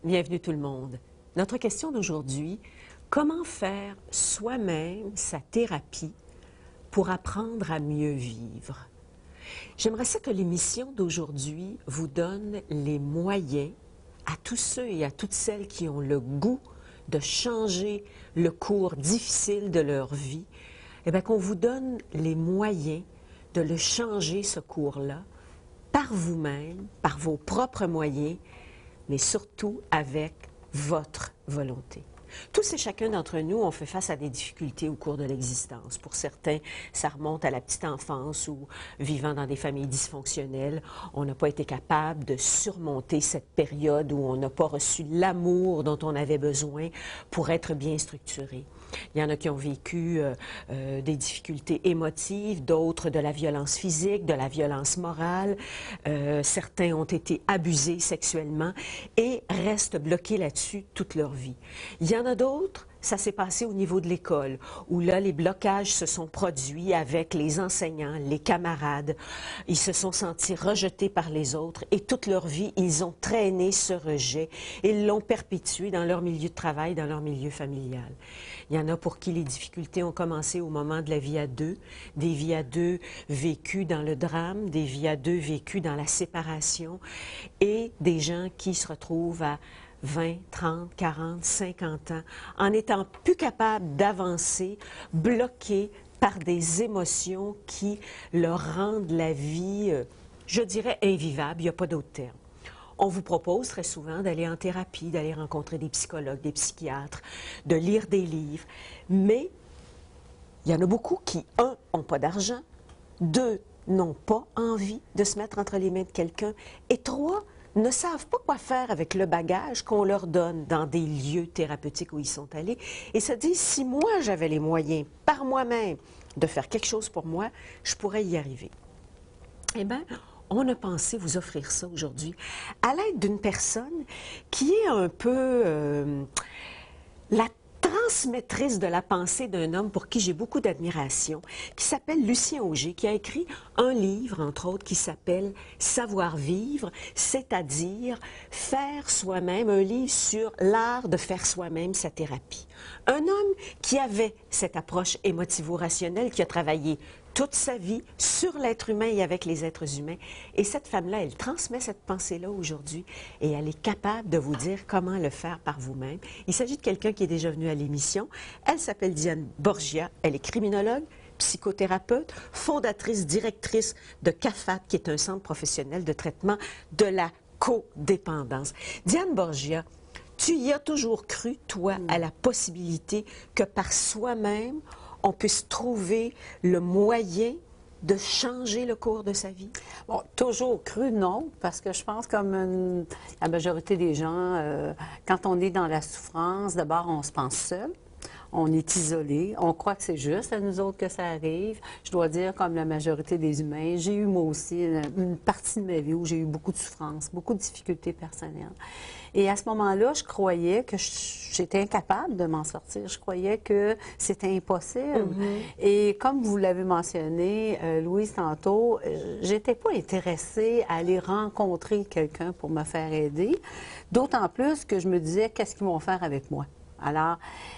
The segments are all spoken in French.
Bienvenue tout le monde. Notre question d'aujourd'hui, comment faire soi-même sa thérapie pour apprendre à mieux vivre? J'aimerais ça que l'émission d'aujourd'hui vous donne les moyens à tous ceux et à toutes celles qui ont le goût de changer le cours difficile de leur vie, qu'on vous donne les moyens de le changer, ce cours-là, par vous-même, par vos propres moyens, mais surtout avec votre volonté. Tous et chacun d'entre nous, on fait face à des difficultés au cours de l'existence. Pour certains, ça remonte à la petite enfance ou vivant dans des familles dysfonctionnelles. On n'a pas été capable de surmonter cette période où on n'a pas reçu l'amour dont on avait besoin pour être bien structuré. Il y en a qui ont vécu des difficultés émotives, d'autres de la violence physique, de la violence morale. Certains ont été abusés sexuellement et restent bloqués là-dessus toute leur vie. Il y en a d'autres, ça s'est passé au niveau de l'école, où là, les blocages se sont produits avec les enseignants, les camarades. Ils se sont sentis rejetés par les autres et toute leur vie, ils ont traîné ce rejet et ils l'ont perpétué dans leur milieu de travail, dans leur milieu familial. Il y en a pour qui les difficultés ont commencé au moment de la vie à deux, des vies à deux vécues dans le drame, des vies à deux vécues dans la séparation et des gens qui se retrouvent à 20, 30, 40, 50 ans, en n'étant plus capables d'avancer, bloqués par des émotions qui leur rendent la vie, je dirais, invivable. Il n'y a pas d'autre terme. On vous propose très souvent d'aller en thérapie, d'aller rencontrer des psychologues, des psychiatres, de lire des livres. Mais il y en a beaucoup qui, un, n'ont pas d'argent, deux, n'ont pas envie de se mettre entre les mains de quelqu'un, et trois, ne savent pas quoi faire avec le bagage qu'on leur donne dans des lieux thérapeutiques où ils sont allés et se disent, si moi j'avais les moyens par moi-même de faire quelque chose pour moi, je pourrais y arriver. Eh bien, on a pensé vous offrir ça aujourd'hui à l'aide d'une personne qui est un peu la transmettrice de la pensée d'un homme pour qui j'ai beaucoup d'admiration, qui s'appelle Lucien Auger, qui a écrit un livre, entre autres, qui s'appelle « Savoir-vivre », c'est-à-dire faire soi-même, un livre sur l'art de faire soi-même sa thérapie. Un homme qui avait cette approche émotivo-rationnelle, qui a travaillé toute sa vie sur l'être humain et avec les êtres humains. Et cette femme-là, elle transmet cette pensée-là aujourd'hui et elle est capable de vous dire comment le faire par vous-même. Il s'agit de quelqu'un qui est déjà venu à l'émission. Elle s'appelle Diane Borgia. Elle est criminologue, psychothérapeute, fondatrice, directrice de CAFAT, qui est un centre professionnel de traitement de la codépendance. Diane Borgia, tu y as toujours cru, toi, à la possibilité que par soi-même, on puisse trouver le moyen de changer le cours de sa vie? Bon, toujours cru, non, parce que je pense comme la majorité des gens, quand on est dans la souffrance, d'abord, on se pense seul. On est isolé, on croit que c'est juste à nous autres que ça arrive. Je dois dire, comme la majorité des humains, j'ai eu moi aussi une partie de ma vie où j'ai eu beaucoup de souffrance, beaucoup de difficultés personnelles. Et à ce moment-là, je croyais que j'étais incapable de m'en sortir. Je croyais que c'était impossible. Et comme vous l'avez mentionné, Louise, tantôt, j'étais pas intéressée à aller rencontrer quelqu'un pour me faire aider. D'autant plus que je me disais, qu'est-ce qu'ils vont faire avec moi? Alors,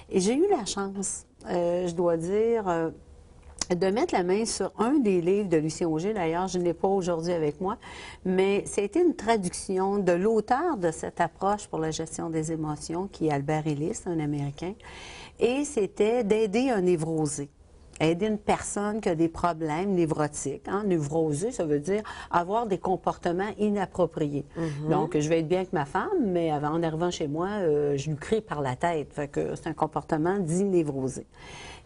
et j'ai eu la chance, je dois dire, de mettre la main sur un des livres de Lucien Auger. D'ailleurs, je ne l'ai pas aujourd'hui avec moi, mais c'était une traduction de l'auteur de cette approche pour la gestion des émotions, qui est Albert Ellis, un Américain, et c'était d'aider un névrosé. Aider une personne qui a des problèmes névrotiques. Hein? Névrosé, ça veut dire avoir des comportements inappropriés. Donc, je vais être bien avec ma femme, mais en arrivant chez moi, je lui crie par la tête. Fait que c'est un comportement dit névrosé.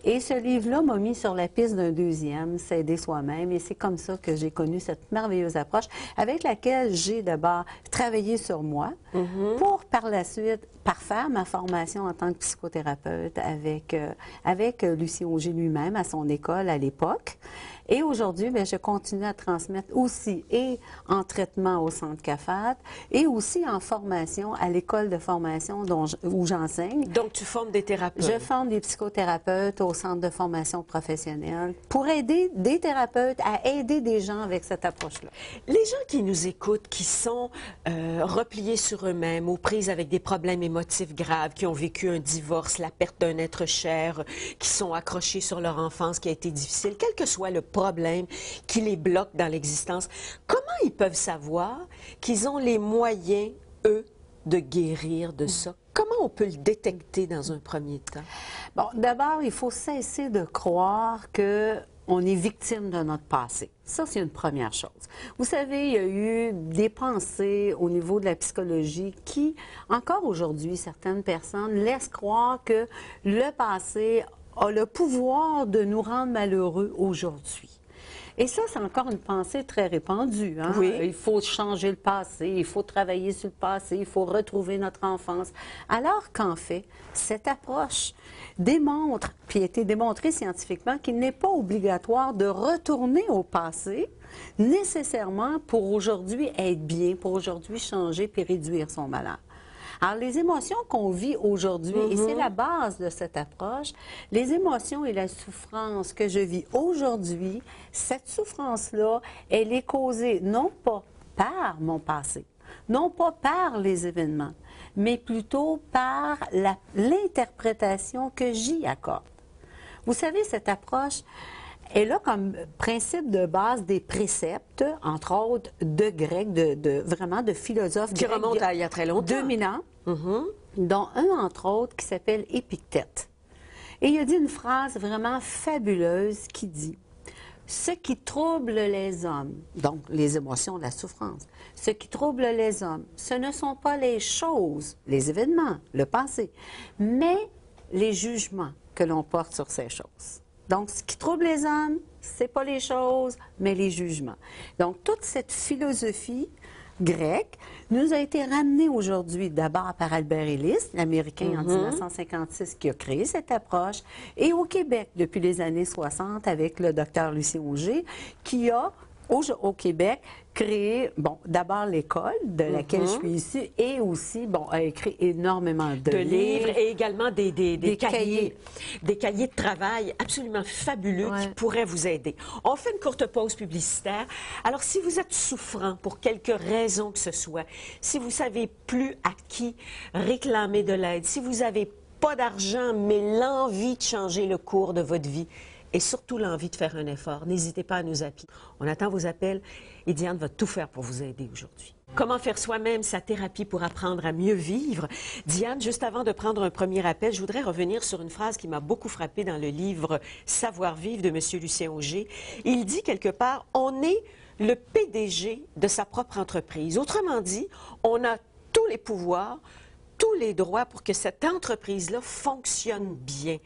Et ce livre-là m'a mis sur la piste d'un deuxième, S'aider soi-même. Et c'est comme ça que j'ai connu cette merveilleuse approche avec laquelle j'ai d'abord travaillé sur moi pour par la suite parfaire ma formation en tant que psychothérapeute avec Lucien Auger lui-même à son école à l'époque. Et aujourd'hui, bien, je continue à transmettre aussi et en traitement au Centre CAFAT et aussi en formation à l'école de formation où j'enseigne. Donc, tu formes des thérapeutes? Je forme des psychothérapeutes au Centre de formation professionnelle pour aider des thérapeutes à aider des gens avec cette approche-là. Les gens qui nous écoutent, qui sont repliés sur eux-mêmes, aux prises avec des problèmes émotifs graves, qui ont vécu un divorce, la perte d'un être cher, qui sont accrochés sur leur enfance qui a été difficile, quel que soit le problème qui les bloque dans l'existence, comment ils peuvent savoir qu'ils ont les moyens, eux, de guérir de ça? Comment on peut le détecter dans un premier temps? Bon, d'abord, il faut cesser de croire que on est victime de notre passé. Ça, c'est une première chose. Vous savez, il y a eu des pensées au niveau de la psychologie qui, encore aujourd'hui, certaines personnes laissent croire que le passé a le pouvoir de nous rendre malheureux aujourd'hui. Et ça, c'est encore une pensée très répandue. Hein? Oui. Il faut changer le passé, il faut travailler sur le passé, il faut retrouver notre enfance. Alors qu'en fait, cette approche démontre, puis a été démontrée scientifiquement, qu'il n'est pas obligatoire de retourner au passé nécessairement pour aujourd'hui être bien, pour aujourd'hui changer puis réduire son malheur. Alors, les émotions qu'on vit aujourd'hui, et c'est la base de cette approche, les émotions et la souffrance que je vis aujourd'hui, cette souffrance-là, elle est causée non pas par mon passé, non pas par les événements, mais plutôt par l'interprétation que j'y accorde. Vous savez, cette approche, elle a comme principe de base des préceptes, entre autres de Grecs, vraiment de philosophes Qui grecs. remontent à il y a très longtemps. 2000 ans, dont un, entre autres, qui s'appelle Épictète. Et il a dit une phrase vraiment fabuleuse qui dit « Ce qui trouble les hommes, donc les émotions, la souffrance, ce qui trouble les hommes, ce ne sont pas les choses, les événements, le passé, mais les jugements que l'on porte sur ces choses. » Donc, ce qui trouble les hommes, ce n'est pas les choses, mais les jugements. Donc, toute cette philosophie grecque nous a été ramenée aujourd'hui d'abord par Albert Ellis, l'Américain en 1956 qui a créé cette approche, et au Québec depuis les années 60 avec le docteur Lucien Auger qui a au Québec créé, bon, d'abord l'école de laquelle je suis issue et aussi, bon, a écrit énormément de livres. Et également des cahiers. Des cahiers de travail absolument fabuleux qui pourraient vous aider. On fait une courte pause publicitaire. Alors, si vous êtes souffrant pour quelque raison que ce soit, si vous savez plus à qui réclamer de l'aide, si vous n'avez pas d'argent, mais l'envie de changer le cours de votre vie, et surtout l'envie de faire un effort, n'hésitez pas à nous appeler. On attend vos appels et Diane va tout faire pour vous aider aujourd'hui. Comment faire soi-même sa thérapie pour apprendre à mieux vivre? Diane, juste avant de prendre un premier appel, je voudrais revenir sur une phrase qui m'a beaucoup frappée dans le livre « Savoir-vivre » de M. Lucien Auger. Il dit quelque part « On est le PDG de sa propre entreprise ». Autrement dit, on a tous les pouvoirs, tous les droits pour que cette entreprise-là fonctionne bien.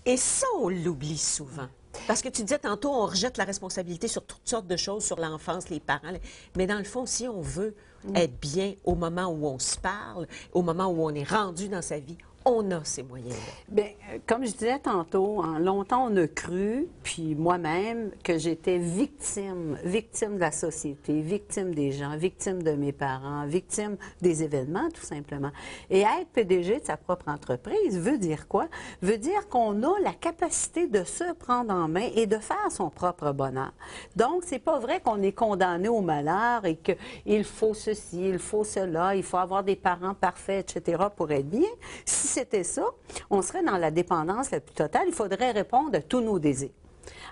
Et ça, on l'oublie souvent. Parce que tu disais tantôt, on rejette la responsabilité sur toutes sortes de choses, sur l'enfance, les parents. Mais dans le fond, si on veut être bien au moment où on se parle, au moment où on est rendu dans sa vie, on a ces moyens-là. Bien, comme je disais tantôt, longtemps on a cru, puis moi-même, que j'étais victime de la société, victime des gens, victime de mes parents, victime des événements, tout simplement. Et être PDG de sa propre entreprise veut dire quoi? Veut dire qu'on a la capacité de se prendre en main et de faire son propre bonheur. Donc, c'est pas vrai qu'on est condamné au malheur et qu'il faut ceci, il faut cela, il faut avoir des parents parfaits, etc. pour être bien. Si c'était ça, on serait dans la dépendance la plus totale. Il faudrait répondre à tous nos désirs.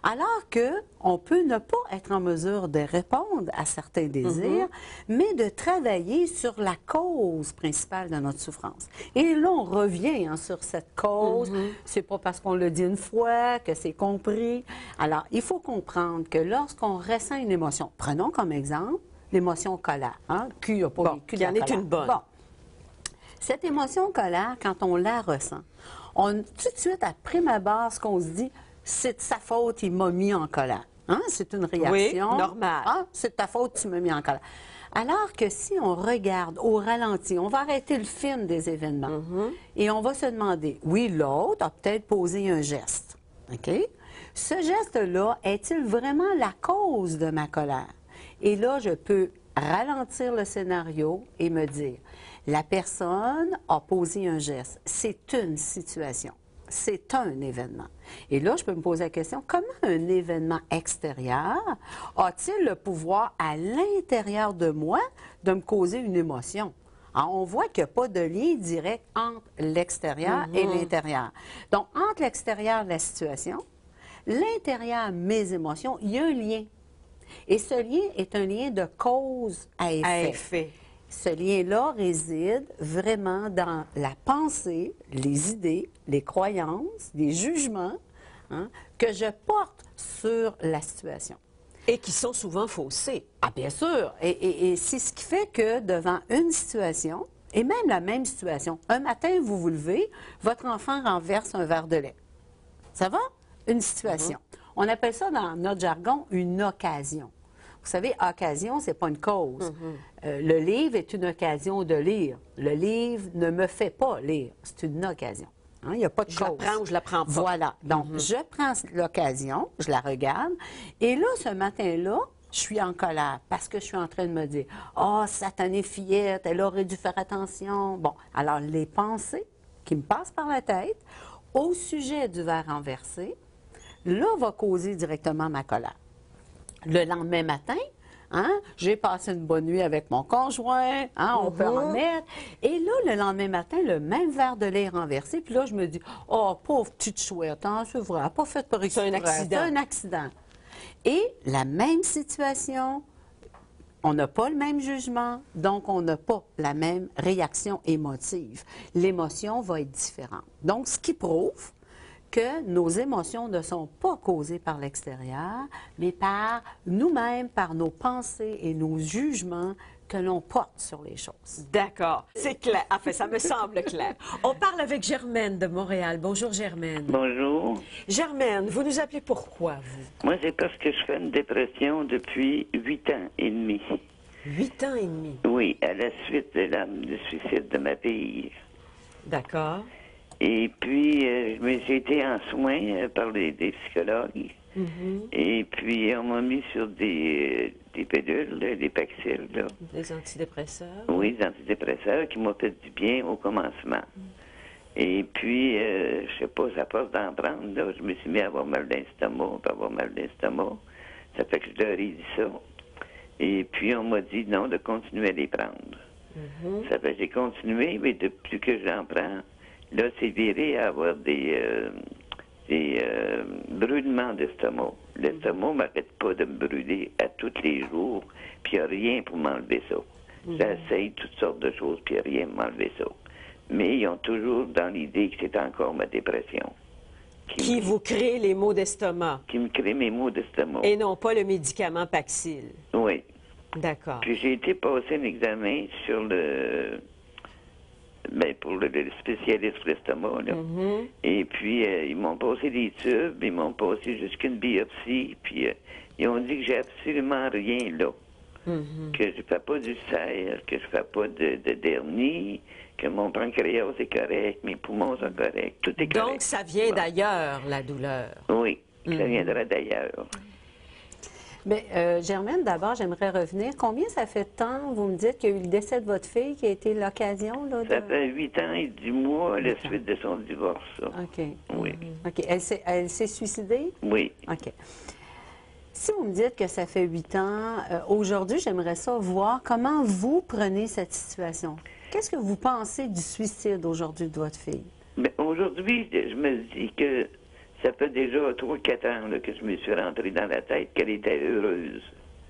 Alors qu'on peut ne pas être en mesure de répondre à certains désirs, mais de travailler sur la cause principale de notre souffrance. Et là, on revient sur cette cause. C'est pas parce qu'on le dit une fois que c'est compris. Alors, il faut comprendre que lorsqu'on ressent une émotion, prenons comme exemple l'émotion colère. Hein? Qui n'a pas vécu de la colère? Qui en est une bonne. Bon. Cette émotion colère, quand on la ressent, tout de suite, à prime abord, ce qu'on se dit, c'est de sa faute, il m'a mis en colère. Hein? C'est une réaction. Oui, normale. Ah, c'est de ta faute, tu m'as mis en colère. Alors que si on regarde au ralenti, on va arrêter le film des événements et on va se demander, oui, l'autre a peut-être posé un geste, OK? Ce geste-là est-il vraiment la cause de ma colère? Et là, je peux ralentir le scénario et me dire, la personne a posé un geste. C'est une situation. C'est un événement. Et là, je peux me poser la question, comment un événement extérieur a-t-il le pouvoir à l'intérieur de moi de me causer une émotion? Alors, on voit qu'il n'y a pas de lien direct entre l'extérieur et l'intérieur. Donc, entre l'extérieur, la situation, l'intérieur, mes émotions, il y a un lien. Et ce lien est un lien de cause à effet. À effet. Ce lien-là réside vraiment dans la pensée, les idées, les croyances, les jugements que je porte sur la situation. Et qui sont souvent faussés. Ah, bien sûr. Et c'est ce qui fait que devant une situation, et même la même situation, un matin, vous vous levez, votre enfant renverse un verre de lait. Ça va? Une situation. On appelle ça dans notre jargon une occasion. Vous savez, occasion, c'est pas une cause. Le livre est une occasion de lire. Le livre ne me fait pas lire. C'est une occasion. Il n'y a pas de cause. Je la prends ou je la prends pas. Voilà. Donc, je prends l'occasion, je la regarde, et là, ce matin-là, je suis en colère parce que je suis en train de me dire « Oh, satanée fillette, elle aurait dû faire attention. » Bon, alors, les pensées qui me passent par la tête au sujet du verre renversé, là, va causer directement ma colère. Le lendemain matin, j'ai passé une bonne nuit avec mon conjoint, on peut en mettre. Et là, le lendemain matin, le même verre de lait est renversé. Puis là, je me dis, oh, pauvre petite chouette, c'est vrai, elle n'a pas fait par exprès. C'est un accident. C'est un accident. Et la même situation, on n'a pas le même jugement, donc on n'a pas la même réaction émotive. L'émotion va être différente. Donc, ce qui prouve que nos émotions ne sont pas causées par l'extérieur, mais par nous-mêmes, par nos pensées et nos jugements que l'on porte sur les choses. D'accord. C'est clair. Enfin, ça me semble clair. On parle avec Germaine de Montréal. Bonjour, Germaine. Bonjour. Germaine, vous nous appelez pourquoi, vous? Moi, c'est parce que je fais une dépression depuis 8 ans et demi. 8 ans et demi. Oui, à la suite de du suicide de ma fille. D'accord. Et puis, j'ai été en soins par des psychologues. Et puis, on m'a mis sur des pilules, des Paxil. Là. Des antidépresseurs. Oui, des antidépresseurs qui m'ont fait du bien au commencement. Et puis, je sais pas, à force d'en prendre, là, je me suis mis à avoir mal d'estomac, Ça fait que je leur ai dit ça. Et puis, on m'a dit non, de continuer à les prendre. Ça fait que j'ai continué, mais depuis que j'en prends, là, c'est viré à avoir des brûlements d'estomac. L'estomac ne m'arrête pas de me brûler à tous les jours, puis il n'y a rien pour m'enlever ça. J'essaye toutes sortes de choses, puis il n'y a rien pour m'enlever ça. Mais ils ont toujours dans l'idée que c'est encore ma dépression. Qui vous crée les maux d'estomac. Qui me crée mes maux d'estomac. Et non pas le médicament Paxil. Oui. D'accord. Puis j'ai été passer un examen sur pour le spécialiste pour l'estomac, là. Et puis, ils m'ont passé des tubes, ils m'ont passé jusqu'une biopsie, puis ils ont dit que j'ai absolument rien là. Que je ne fais pas d'ulcère, que je ne fais pas de dernier, que mon pancréas est correct, mes poumons sont corrects, tout est correct. Donc, ça vient d'ailleurs, la douleur. Oui, ça viendra d'ailleurs. Mais Germaine, d'abord, j'aimerais revenir. Combien ça fait de temps, vous me dites, qu'il y a eu le décès de votre fille qui a été l'occasion? Ça fait 8 ans et 10 mois à la suite de son divorce. Ça. OK. Oui. OK. Elle s'est suicidée? Oui. OK. Si vous me dites que ça fait 8 ans, aujourd'hui, j'aimerais ça voir comment vous prenez cette situation. Qu'est-ce que vous pensez du suicide aujourd'hui de votre fille? Mais aujourd'hui, je me dis que ça fait déjà 3-4 ans là, que je me suis rentré dans la tête qu'elle était heureuse.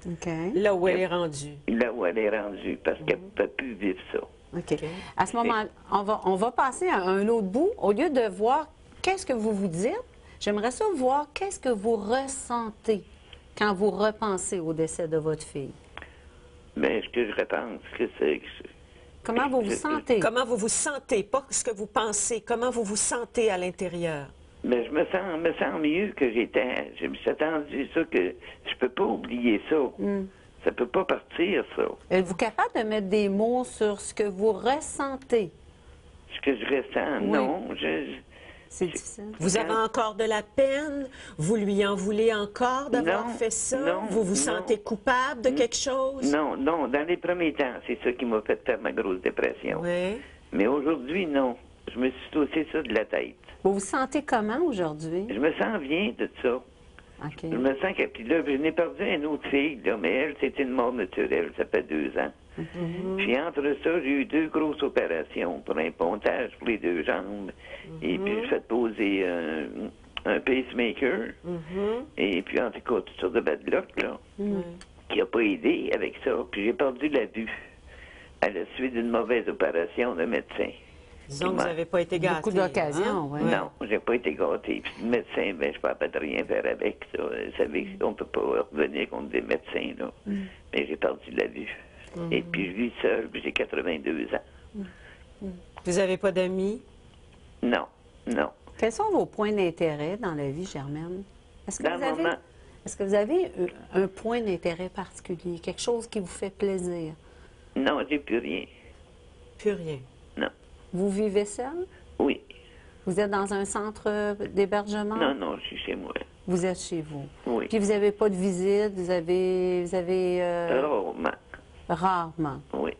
OK. Là où elle est rendue. Là où elle est rendue, parce qu'elle ne peut plus vivre ça. OK. À ce moment, on va passer à un autre bout. Au lieu de voir qu'est-ce que vous vous dites, j'aimerais ça voir qu'est-ce que vous ressentez quand vous repensez au décès de votre fille. Mais ce que je repense, que c'est... Comment vous vous sentez? Comment vous vous sentez, pas ce que vous pensez, comment vous vous sentez à l'intérieur? Mais je me sens mieux que j'étais. Je me suis attendu ça, que je peux pas oublier ça. Ça peut pas partir, ça. Êtes-vous capable de mettre des mots sur ce que vous ressentez? Ce que je ressens, Oui. non. C'est difficile. Vous avez encore de la peine? Vous lui en voulez encore d'avoir Non, fait ça? non, Vous vous non. sentez coupable de quelque chose? Non, non, dans les premiers temps, c'est ça qui m'a fait faire ma grosse dépression. Oui. Mais aujourd'hui, non. Je me suis tossé ça de la tête. Vous vous sentez comment aujourd'hui? Je me sens bien de ça. OK. Je me sens que... Puis là, je n'ai perdu une autre fille, là, mais elle, c'était une mort naturelle. Ça fait 2 ans. Puis entre ça, j'ai eu 2 grosses opérations pour un pontage pour les 2 jambes. Et puis, j'ai fait poser un pacemaker. Et puis, en tout cas, toutes sortes de bad luck, là, qui n'a pas aidé avec ça. Puis, j'ai perdu la vue à la suite d'une mauvaise opération de médecin. Disons que vous n'avez pas été gâté. Beaucoup d'occasions, hein? oui. Non, j'ai pas été gâté. Puis le médecin, ben, je ne peux pas rien faire avec ça. Vous savez qu'on ne peut pas revenir contre des médecins, là. Mais j'ai perdu la vue. Et puis je vis seul, puis j'ai 82 ans. Vous n'avez pas d'amis? Non, non. Quels sont vos points d'intérêt dans la vie, Germaine? Est-ce que, Dans vous le avez, moment- est-ce que vous avez un point d'intérêt particulier, quelque chose qui vous fait plaisir? Non, j'ai plus rien. Plus rien. Non. Vous vivez seul? Oui. Vous êtes dans un centre d'hébergement? Non, non, je suis chez moi. Vous êtes chez vous. Oui. Puis vous n'avez pas de visite, vous avez Rarement. rarement. Oui.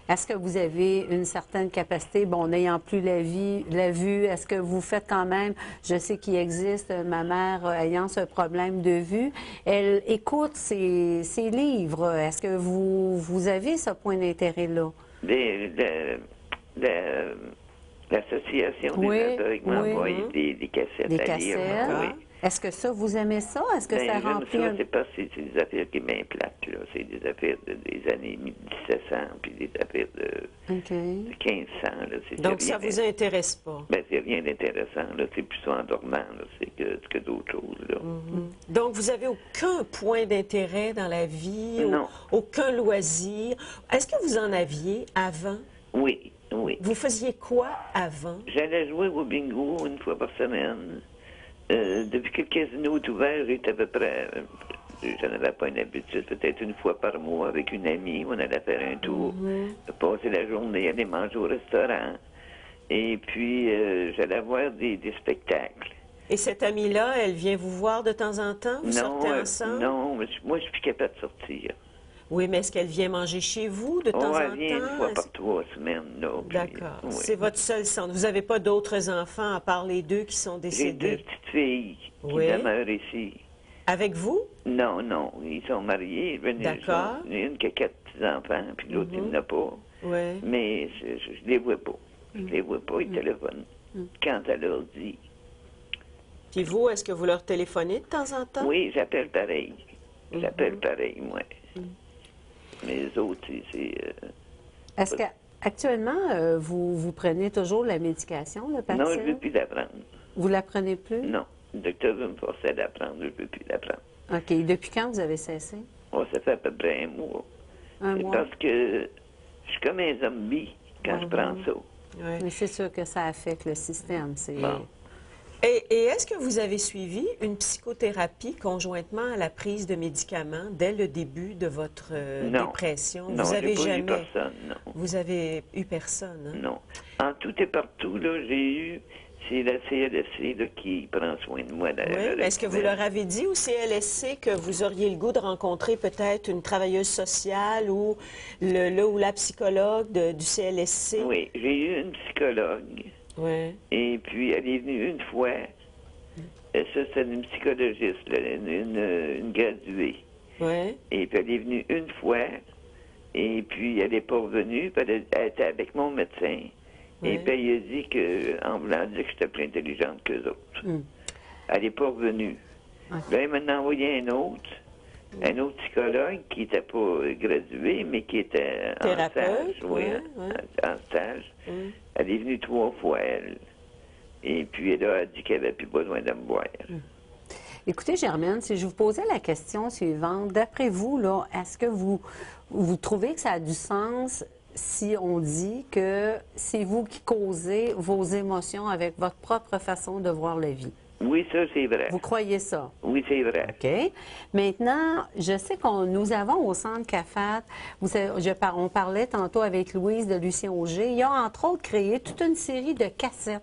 Est-ce que vous avez une certaine capacité, bon, n'ayant plus la vue, est-ce que vous faites quand même, je sais qu'il existe, ma mère ayant ce problème de vue, elle écoute ses livres. Est-ce que vous avez ce point d'intérêt-là? L'association des Oui, aveugles m'envoie oui. des cassettes Des à lire. cassettes? Oui. Est-ce que ça, vous aimez ça? Est-ce que Ben, ça j'aime remplit ça, un... c'est parce que c'est des affaires qui m'implaquent, là. C'est des affaires des années 1700, puis des affaires de OK. 1500, là. Donc, ça rien vous intéresse pas? Ben, c'est rien d'intéressant, là. C'est plus endormant, là. C'est que d'autres choses, là. Donc, vous n'avez aucun point d'intérêt dans la vie? Non. Aucun loisir? Est-ce que vous en aviez avant? Oui, oui. Vous faisiez quoi avant? J'allais jouer au bingo une fois par semaine. Depuis que le casino est ouvert, j'étais à peu près... J'en avais pas une habitude, peut-être une fois par mois avec une amie. On allait faire un tour, passer la journée, aller manger au restaurant. Et puis, j'allais voir des spectacles. Et cette amie-là, elle vient vous voir de temps en temps? Vous sortez ensemble? non, moi, je suis plus capable de sortir. Oui, mais est-ce qu'elle vient manger chez vous de temps en Elle vient temps? une fois par 3 semaines, là. puis, D'accord. oui. C'est votre seul centre. Vous n'avez pas d'autres enfants à part les 2 qui sont J'ai 2 décédés? petites filles qui Oui. demeurent ici. Avec vous? Non, non, ils sont mariés. D'accord. Il y en a une qui a 4 petits-enfants, puis l'autre, il n'en a pas. Oui. Mais je les vois pas. Je les vois pas, ils téléphonent. Quand elle leur dit. Puis vous, est-ce que vous leur téléphonez de temps en temps? Oui, j'appelle pareil. J'appelle pareil, moi. Mais les autres, c'est... Est-ce qu'actuellement, vous prenez toujours la médication, le Non, je ne veux Paxil? plus la prendre. Vous la prenez plus? Non. Le docteur veut me forcer à la prendre, je ne veux plus la prendre. OK. Depuis quand vous avez cessé? Oh, ça fait à peu près un mois. Un C'est mois. parce que je suis comme un zombie quand je prends ça. Oui. Mais c'est sûr que ça affecte le système. C'est... Bon. Et est-ce que vous avez suivi une psychothérapie conjointement à la prise de médicaments dès le début de votre Non. dépression? Non, vous j'ai avez pas eu jamais. personne, non. Vous avez eu personne, hein? Non. En tout et partout, là, j'ai eu... C'est la CLSC là, qui prend soin de moi. Oui, mais est-ce que vous leur avez dit au CLSC que vous auriez le goût de rencontrer peut-être une travailleuse sociale ou le ou la psychologue du CLSC? Oui, j'ai eu une psychologue. Oui. Et puis, elle est venue une fois. Ça, c'est une psychologiste, là, une graduée. Oui. Et puis, elle est venue une fois. Et puis, elle n'est pas revenue. Puis, elle était avec mon médecin. Et Oui. puis, il a dit que, en voulant dire que j'étais plus intelligente qu'eux autres. Elle n'est pas revenue. Là, il m'a envoyé un autre psychologue qui n'était pas gradué, mais qui était en Thérapeute, stage. Oui, ouais, ouais. en stage. Elle est venue 3 fois, elle. Et puis, elle a dit qu'elle n'avait plus besoin de me voir. Écoutez, Germaine, si je vous posais la question suivante, d'après vous, là, est-ce que vous trouvez que ça a du sens si on dit que c'est vous qui causez vos émotions avec votre propre façon de voir la vie? Oui, ça, c'est vrai. Vous croyez ça? Oui, c'est vrai. OK. Maintenant, je sais nous avons au Centre CAFAT, on parlait tantôt avec Louise de Lucien Auger, il a entre autres créé toute une série de cassettes.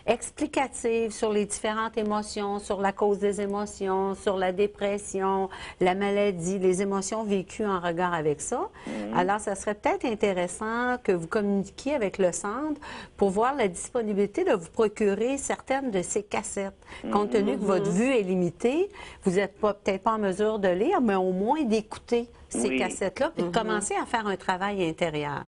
explicative sur les différentes émotions, sur la cause des émotions, sur la dépression, la maladie, les émotions vécues en regard avec ça. Alors, ça serait peut-être intéressant que vous communiquiez avec le centre pour voir la disponibilité de vous procurer certaines de ces cassettes. Compte tenu que votre vue est limitée, vous n'êtes peut-être pas en mesure de lire, mais au moins d'écouter ces cassettes-là, puis de commencer à faire un travail intérieur.